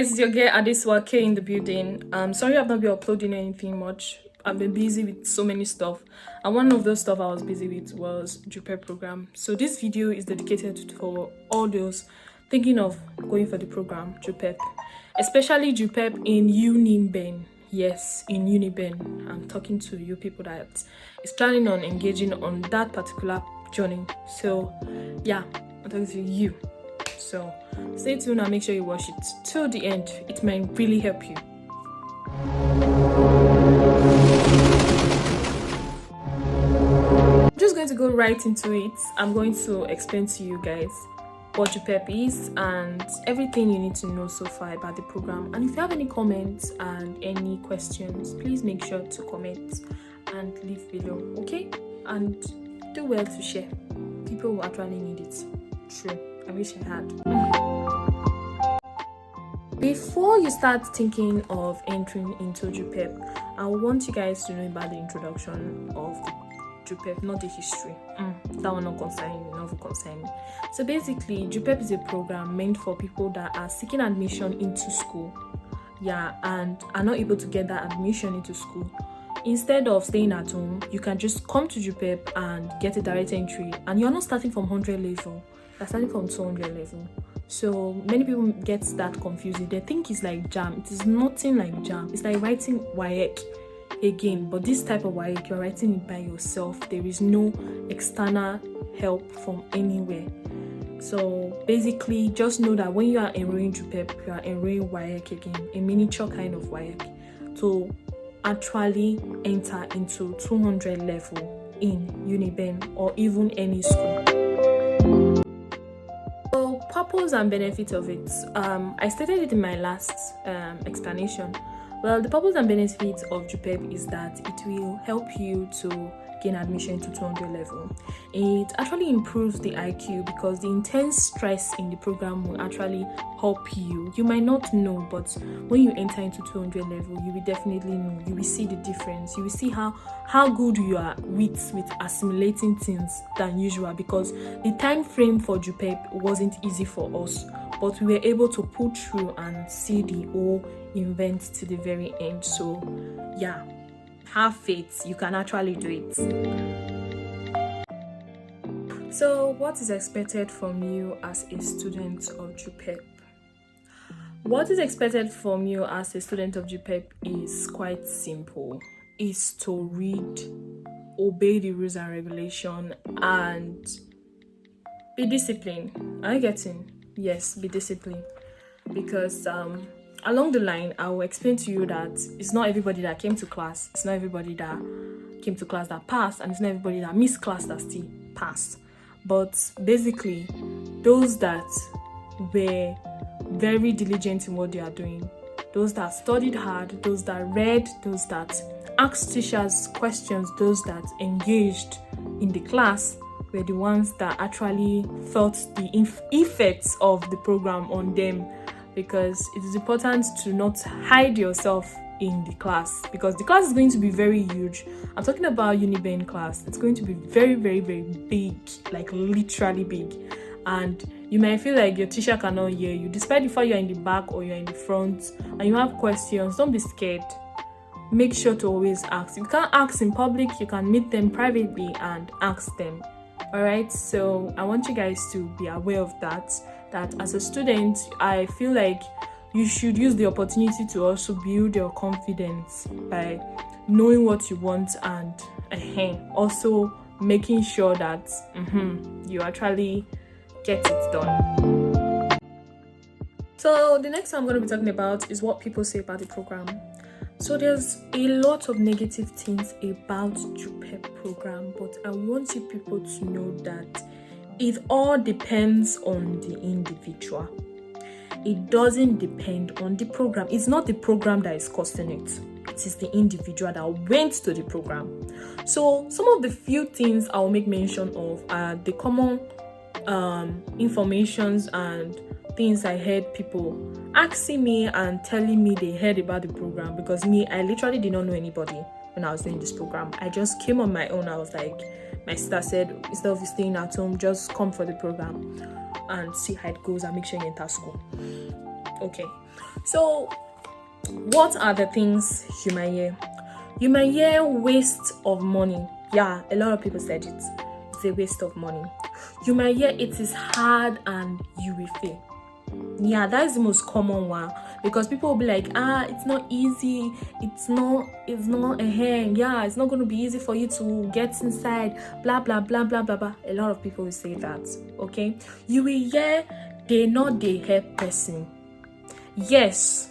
guys, it's your girl Adeswake in the building. Sorry I've not been uploading anything much. I've been busy with so many stuff, and one of those stuff I was busy with was JUPEB program. So this video is dedicated for all those thinking of going for the program JUPEB, especially JUPEB in Uniben. Yes, in Uniben. I'm talking to you people that is planning on engaging on that particular journey. So yeah, I'm talking to you. So stay tuned and make sure you watch it till the end. It may really help you. I'm just going to go right into it. I'm going to explain to you guys what JUPEB is and everything you need to know so far about the program. And if you have any comments and any questions, please make sure to comment and leave below, okay? And do well to share. People will actually need it. True. I wish I had. Before you start thinking of entering into JUPEB, I want you guys to know about the introduction of the JUPEB, not the history. That one not concern you, not concern me. So basically, JUPEB is a program meant for people that are seeking admission into school, and are not able to get that admission into school. Instead of staying at home, you can just come to JUPEB and get a direct entry, and you're not starting from 100 level. Starting from 200 level. So many people get that confused. They think it's like JAM. It is nothing like JAM. It's like writing WAEC again, but this type of WAEC, you're writing it by yourself. There is no external help from anywhere. So basically, just know that when you are enrolling JUPEB, you are enrolling WAEC again, a miniature kind of WAEC, to actually enter into 200 level in Uniben or even any school. Purpose and benefit of it. I stated it in my last explanation. Well, the purpose and benefit of JUPEB is that it will help you to gain admission to 200 level. It actually improves the IQ because the intense stress in the program will actually help you. You might not know, but when you enter into 200 level, you will definitely know. You will see the difference. You will see how good you are with assimilating things than usual, because the time frame for JUPEB wasn't easy for us, but we were able to pull through and see the whole event to the very end. So yeah, have faith, you can actually do it. So what is expected from you as a student of JUPEB? What is expected from you as a student of JUPEB is quite simple. Is to read, obey the rules and regulation, and be disciplined. Are you getting? Yes, be disciplined. Because along the line, I will explain to you that it's not everybody that came to class. It's not everybody that came to class that passed, and it's not everybody that missed class that still passed. But basically, those that were very diligent in what they are doing, those that studied hard, those that read, those that asked teachers questions, those that engaged in the class, were the ones that actually felt the effects of the program on them. Because it is important to not hide yourself in the class, because the class is going to be very huge. I'm talking about Uniben class. It's going to be very, very, very big, like literally big. And you might feel like your teacher cannot hear you, despite the fact you're in the back or you're in the front and you have questions. Don't be scared. Make sure to always ask. If you can't ask in public, you can meet them privately and ask them. All right, so I want you guys to be aware of that as a student, I feel like you should use the opportunity to also build your confidence by knowing what you want and also making sure that you actually get it done. So the next thing I'm going to be talking about is what people say about the program. So there's a lot of negative things about JUPEB program, but I want you people to know that it all depends on the individual. It doesn't depend on the program. It's not the program that is costing it. It is the individual that went to the program. So some of the few things I'll make mention of are the common informations and things I heard people asking me and telling me they heard about the program, because I literally did not know anybody when I was doing this program. I just came on my own. I was like, my sister said, instead of staying at home, just come for the program and see how it goes and make sure you enter school. Okay, So what are the things you might hear? You might hear waste of money. Yeah, a lot of people said it. It's a waste of money. You might hear it is hard and you will fail. Yeah, that is the most common one, because people will be like, it's not easy, it's not yeah, it's not going to be easy for you to get inside, blah blah blah blah blah blah. A lot of people will say that. Okay, you will hear they not the help person. Yes,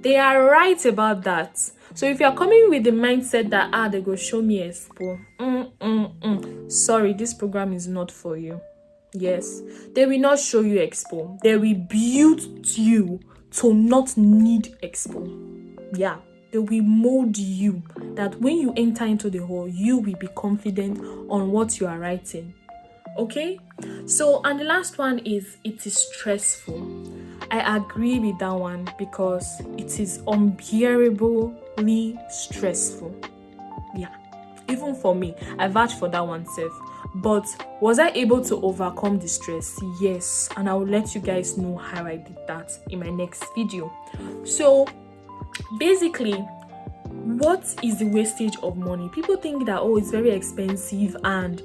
they are right about that. So if you are coming with the mindset that they go show me expo, sorry, this program is not for you. Yes, they will not show you expo. They will build you to not need expo. Yeah, they will mold you that when you enter into the hall, you will be confident on what you are writing. Okay, so and the last one is it is stressful. I agree with that one because it is unbearably stressful. Yeah, even for me, I vouch for that one self. But was I able to overcome the stress? Yes, and I will let you guys know how I did that in my next video. So basically, what is the wastage of money? People think that it's very expensive, and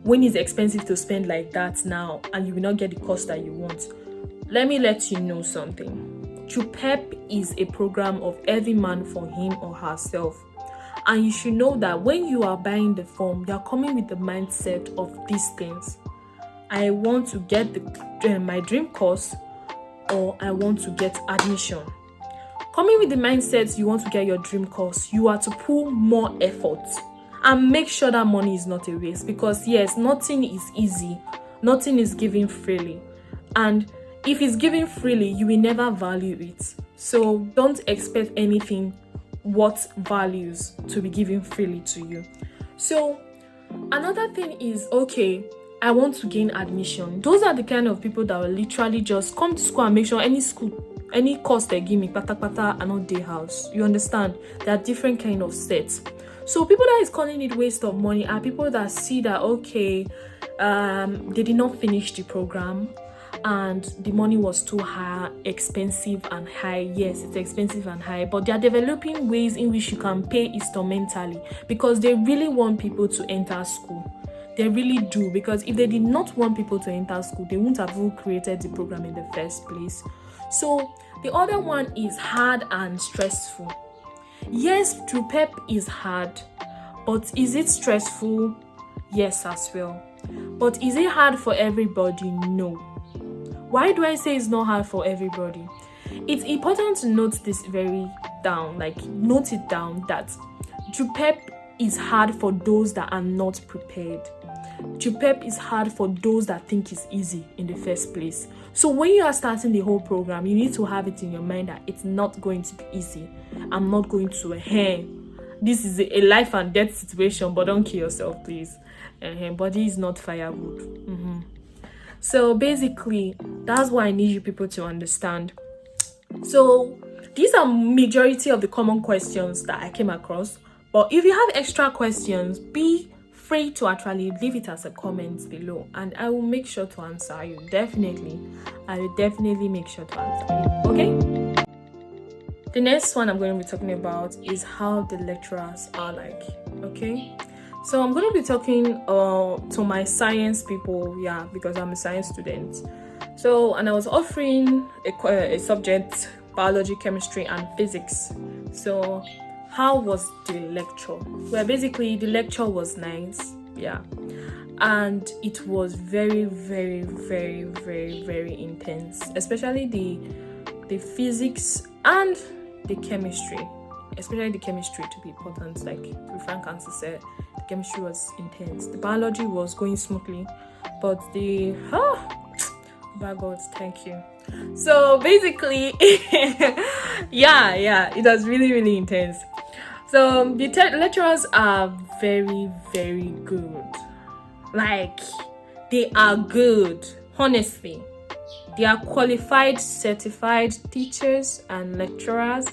when it's expensive to spend like that now, and you will not get the cost that you want. Let me let you know something. JUPEB is a program of every man for him or herself. And you should know that when you are buying the form, you are coming with the mindset of these things. I want to get my dream course, or I want to get admission. Coming with the mindset you want to get your dream course, you are to put more effort and make sure that money is not a waste, because yes, nothing is easy, nothing is given freely, and if it's given freely, you will never value it. So don't expect anything what values to be given freely to you. So another thing is, okay, I want to gain admission. Those are the kind of people that will literally just come to school and make sure any course they give me, pata and not day house. You understand? There are different kind of sets. So people that is calling it waste of money are people that see that, okay, they did not finish the program, and the money was too high, expensive and high. Yes, it's expensive and high, but they are developing ways in which you can pay instrumentally, because they really want people to enter school. They really do, because if they did not want people to enter school, they wouldn't have created the program in the first place. So the other one is hard and stressful. Yes, JUPEB is hard, but is it stressful? Yes, as well. But is it hard for everybody? No. Why do I say it's not hard for everybody? It's important to note this note it down that JUPEB is hard for those that are not prepared. JUPEB is hard for those that think it's easy in the first place. So when you are starting the whole program, you need to have it in your mind that it's not going to be easy. I'm not going to, this is a life and death situation, but don't kill yourself, please. Body is not firewood. So basically, that's what I need you people to understand. So these are majority of the common questions that I came across. But if you have extra questions, be free to actually leave it as a comment below, and I will make sure to answer you. I will definitely make sure to answer you. Okay? The next one I'm going to be talking about is how the lecturers are like. Okay? So I'm going to be talking to my science people, because I'm a science student. So, and I was offering a subject, biology, chemistry, and physics. So, how was the lecture? Well, basically, the lecture was nice, and it was very, very, very, very, very intense, especially the physics and the chemistry. Especially the chemistry, to be important, like Frank Answer said. The chemistry was intense. The biology was going smoothly, but by God, thank you. So basically, it was really, really intense. So the lecturers are very, very good. Like, they are good, honestly. They are qualified, certified teachers and lecturers,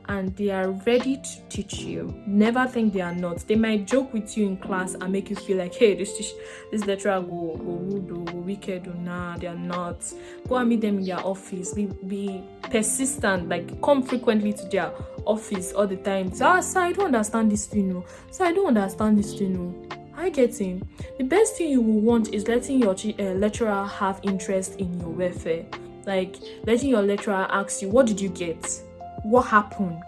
and they are ready to teach you. Never think they are not. They might joke with you in class and make you feel like, hey, this lecturer go rude or go wicked or nah, they are not. Go and meet them in their office. Be persistent, like come frequently to their office all the time. So, sir, I don't understand this thing. Sir, I don't understand this thing. I get him. The best thing you will want is letting your lecturer have interest in your welfare. Like letting your lecturer ask you, what did you get? What happened?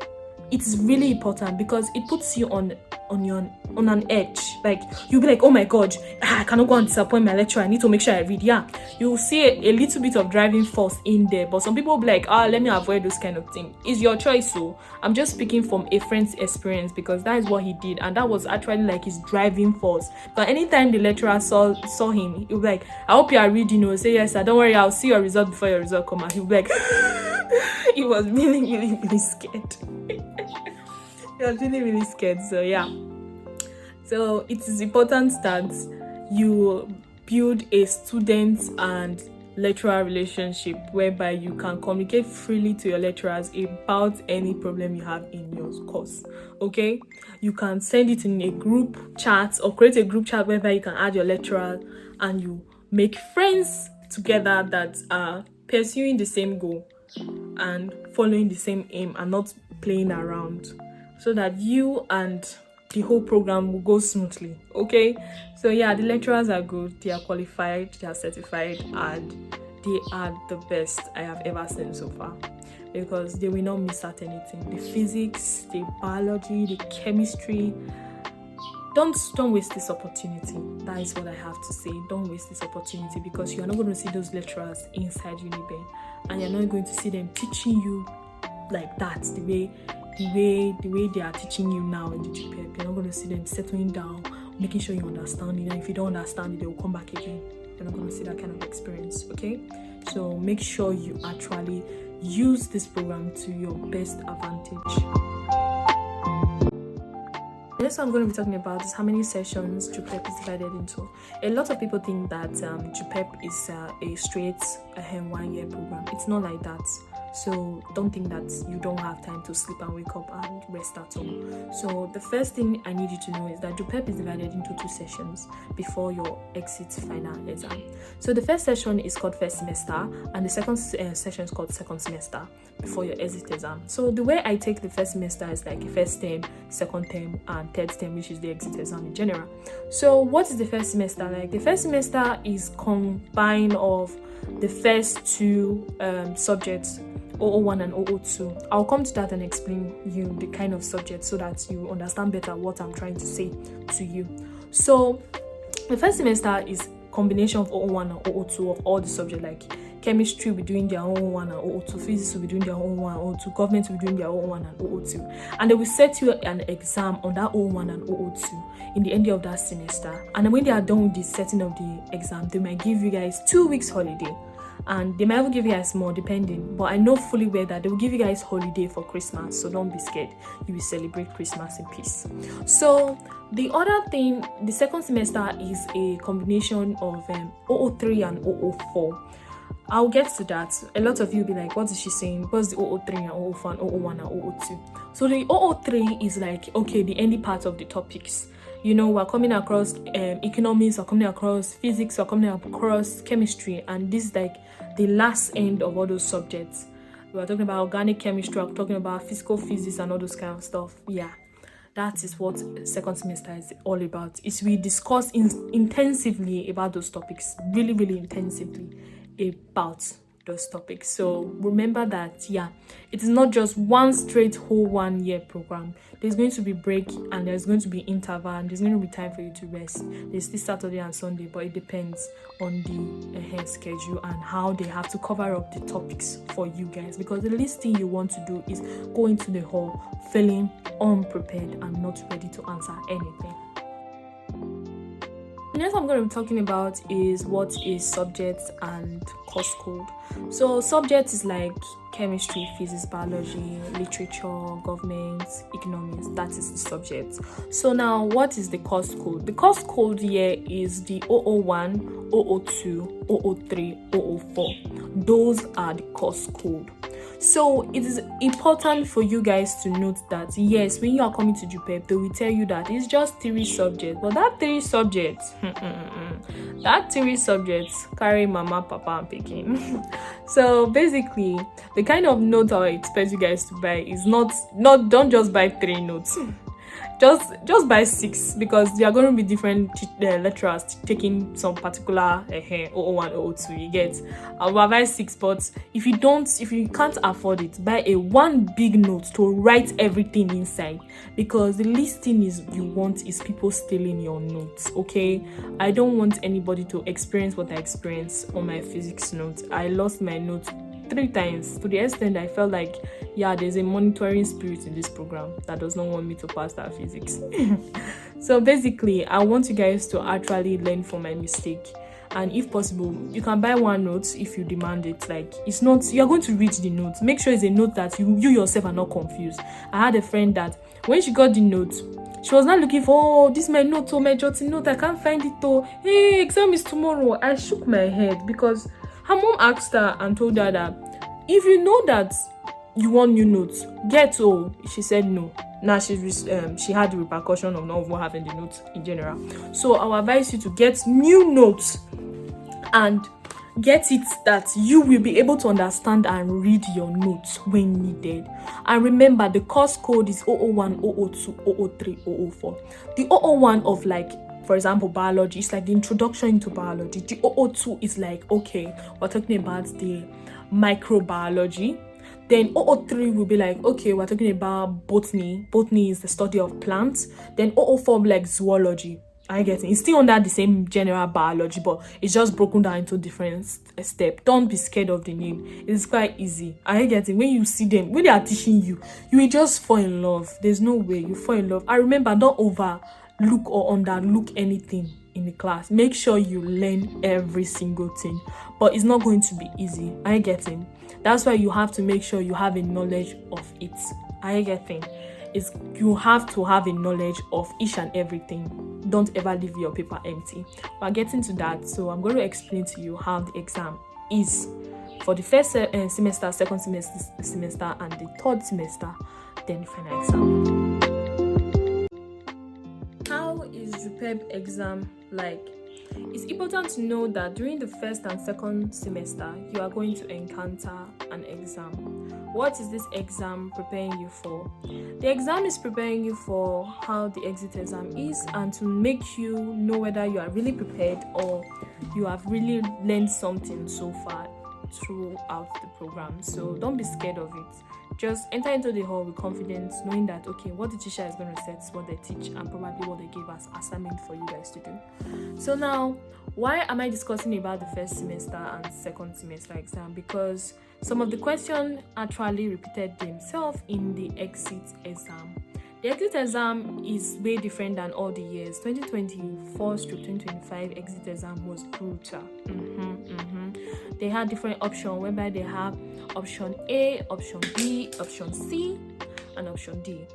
It's really important because it puts you on an edge. Like you'll be like, oh my god, I cannot go and disappoint my lecturer. I need to make sure I read. Yeah, you'll see a little bit of driving force in there, but some people will be like, let me avoid those kind of things. It's your choice. So I'm just speaking from a friend's experience because that is what he did, and that was actually like his driving force. But anytime the lecturer saw him, he'll be like, I hope you are reading. Or say, yes sir, don't worry, I'll see your result before your result come out. He'll be like he was really, really, really scared. He was really, really scared. So yeah, so it is important that you build a student and lecturer relationship whereby you can communicate freely to your lecturers about any problem you have in your course. Okay, you can send it in a group chat or create a group chat whereby you can add your lecturer and you make friends together that are pursuing the same goal and following the same aim and not playing around, so that you and the whole program will go smoothly. Okay, so yeah, the lecturers are good, they are qualified, they are certified, and they are the best I have ever seen so far, because they will not miss out anything. The physics, the biology, the chemistry. Don't waste this opportunity. That is what I have to say. Don't waste this opportunity, because you are not going to see those lecturers inside Uniben, and you're not going to see them teaching you like that, the way they are teaching you now in the JUPEB. You're not going to see them settling down, making sure you understand it, and if you don't understand it, they will come back again. You're not going to see that kind of experience. Okay, so make sure you actually use this program to your best advantage. The next one I'm going to be talking about is how many sessions JUPEB is divided into. A lot of people think that JUPEB is a straight 1 year program. It's not like that. So don't think that you don't have time to sleep and wake up and rest at home. So the first thing I need you to know is that JUPEB is divided into 2 sessions before your exit final exam. So the first session is called first semester, and the second session is called second semester before your exit exam. So the way I take the first semester is like a first term, second term, and third term, which is the exit exam in general. So what is the first semester like? The first semester is combined of the first 2 subjects, 001 and 002. I'll come to that and explain you the kind of subject so that you understand better what I'm trying to say to you. So the first semester is combination of 001 and 002 of all the subjects, like chemistry will be doing their 001 and 002, physics will be doing their 001 and 002, government will be doing their 001 and 002, and they will set you an exam on that 001 and 002 in the end of that semester. And when they are done with the setting of the exam, they might give you guys 2 weeks holiday, and they might even give you guys more depending, but I know fully well that they will give you guys holiday for Christmas, so don't be scared. You will celebrate Christmas in peace. So the other thing, the second semester is a combination of 003 and 004. I'll get to that. A lot of you will be like, what is she saying? What's the 003 and 004 and 001 and 002? So the 003 is like, okay, the ending part of the topics. You know, we're coming across economics, we're coming across physics, we're coming across chemistry, and this is like the last end of all those subjects. We're talking about organic chemistry, we're talking about physical physics and all those kind of stuff. Yeah, that is what second semester is all about. It's we discuss intensively about those topics, really, really intensively about those topics. So remember that, yeah, it is not just one straight whole 1 year program. There's going to be break, and there's going to be interval, and there's going to be time for you to rest. There's this Saturday and Sunday, but it depends on the schedule and how they have to cover up the topics for you guys, because the least thing you want to do is go into the hall feeling unprepared and not ready to answer anything. The next I'm going to be talking about is what is subject and course code. So subject is like chemistry, physics, biology, literature, government, economics. That is the subject. So now what is the course code? The course code here is the 001, 002, 003, 004. Those are the course code. So it is important for you guys to note that yes, when you are coming to JUPEB, they will tell you that it's just 3 subjects, but that 3 subjects carry mama, papa and pikin. So basically the kind of note I expect you guys to buy is not don't just buy 3 notes. Just buy 6, because there are going to be different lecturers taking some particular 001, 002. You get, I'll buy 6, but if you can't afford it, buy a 1 big note to write everything inside, because the least thing you want is people stealing your notes. Okay, I don't want anybody to experience what I experienced on my physics note. I lost my note 3 times, to the extent I felt like, yeah, there's a monitoring spirit in this program that does not want me to pass that physics. So basically, I want you guys to actually learn from my mistake, and if possible, you can buy 1 note if you demand it. Like, it's not, you're going to read the note, make sure it's a note that you yourself are not confused. I had a friend that when she got the note, she was not looking for, this my note, my jotting note, I can't find it, hey, exam is tomorrow. I shook my head, because her mom asked her and told her that if you know that you want new notes, get. She said no. Now she had the repercussion of not even having the notes in general. So I will advise you to get new notes, and get it that you will be able to understand and read your notes when needed. And remember, the course code is 001, 002, 003, 004. The 001 of, like, for example, biology is like the introduction into biology. The 002 is like, okay, we're talking about the microbiology. Then 003 will be like, okay, we're talking about botany. Botany is the study of plants. Then 004 will be like zoology. I get it. It's still under the same general biology, but it's just broken down into different steps. Don't be scared of the name. It's quite easy. I get it. When you see them, when they are teaching you, you will just fall in love. There's no way you fall in love. I remember, don't overlook or underlook anything in the class. Make sure you learn every single thing, but it's not going to be easy. I get it. That's why you have to make sure you have a knowledge of it. I get it. You have to have a knowledge of each and everything. Don't ever leave your paper empty. We're getting to that, so I'm going to explain to you how the exam is for the first semester, second semester, and the third semester, then the final exam. How is JUPEB exam like? It's important to know that during the first and second semester, you are going to encounter an exam. What is this exam preparing you for? The exam is preparing you for how the exit exam is, and to make you know whether you are really prepared or you have really learned something so far throughout the program. So don't be scared of it. Just enter into the hall with confidence, knowing that, okay, what the teacher is going to set is what they teach, and probably what they give us assignment for you guys to do. So now, why am I discussing about the first semester and second semester exam? Because some of the questions actually repeated themselves in the exit exam. The exit exam is way different than all the years. 2024 to 2025 exit exam was brutal. They had different options, whereby they have option A, option B, option C, and option D.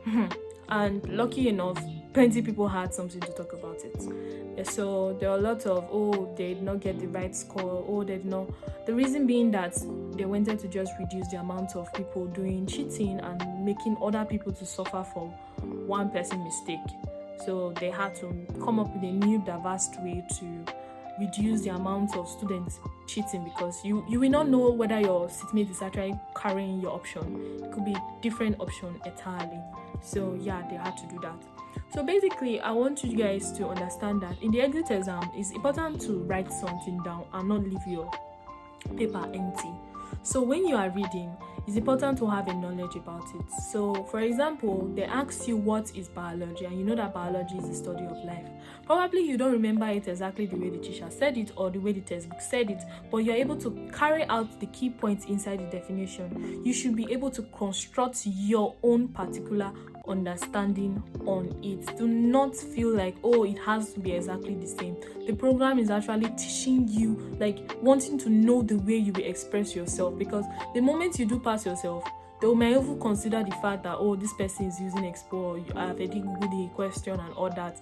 And lucky enough, plenty people had something to talk about it. So there are a lot of, they did not get the right score, they did not. The reason being that they wanted to just reduce the amount of people doing cheating and making other people to suffer for one person mistake. So they had to come up with a new diverse way to reduce the amount of students cheating, because you will not know whether your seatmate is actually carrying your option. It could be different option entirely. So yeah, they had to do that. So basically, I want you guys to understand that in the exit exam, it's important to write something down and not leave your paper empty. So when you are reading, it's important to have a knowledge about it. So for example, they ask you what is biology, and you know that biology is the study of life. Probably you don't remember it exactly the way the teacher said it or the way the textbook said it, but you're able to carry out the key points inside the definition. You should be able to construct your own particular understanding on it. Do not feel like, it has to be exactly the same. The program is actually teaching you, like, wanting to know the way you will express yourself, because the moment you do pass yourself, they may even consider the fact that, this person is using Expo, you have already Googled the question and all that.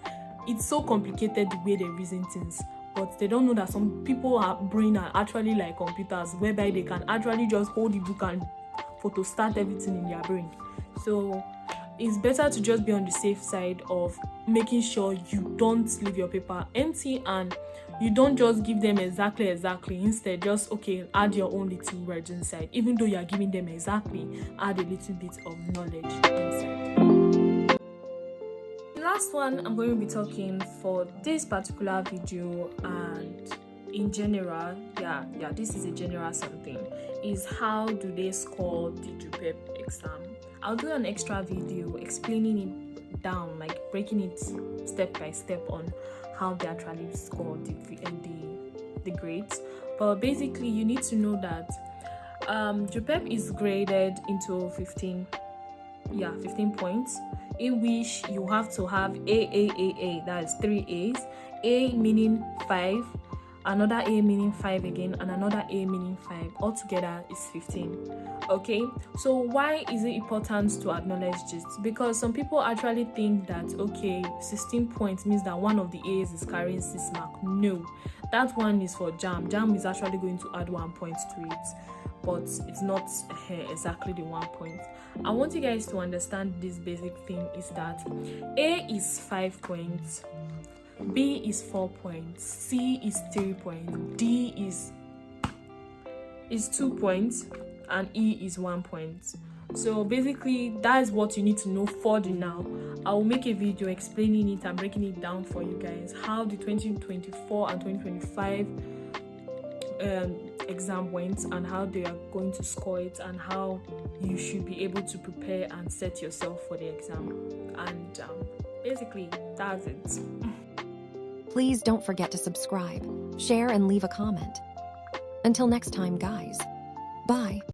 It's so complicated the way they reason things, but they don't know that some people are brain are actually like computers, whereby they can actually just hold the book and photostat everything in their brain. So it's better to just be on the safe side of making sure you don't leave your paper empty, and you don't just give them exactly. Instead, just add your own little words inside. Even though you are giving them exactly, add a little bit of knowledge inside. The last one I'm going to be talking for this particular video, and in general, this is a general something, is how do they score the JUPEB exam. I'll do an extra video explaining it down, like breaking it step by step on how they actually score the grades. But basically, you need to know that JUPEB is graded into 15 points, in which you have to have A, that is 3 A's, A meaning 5, another A meaning 5 again, and another A meaning 5. Altogether is 15. Okay, so why is it important to acknowledge this? Because some people actually think that 16 points means that one of the A's is carrying 6 marks. No, that one is for JAM. JAM is actually going to add 1 point to it, but it's not exactly the 1 point. I want you guys to understand this basic thing, is that A is 5 points, B is 4 points, C is 3 points, D is 2 points, and E is 1 point. So basically, that is what you need to know for the now. I will make a video explaining it and breaking it down for you guys, how the 2024 and 2025 exam went, and how they are going to score it, and how you should be able to prepare and set yourself for the exam. And basically, that's it. Please don't forget to subscribe, share, and leave a comment. Until next time, guys. Bye.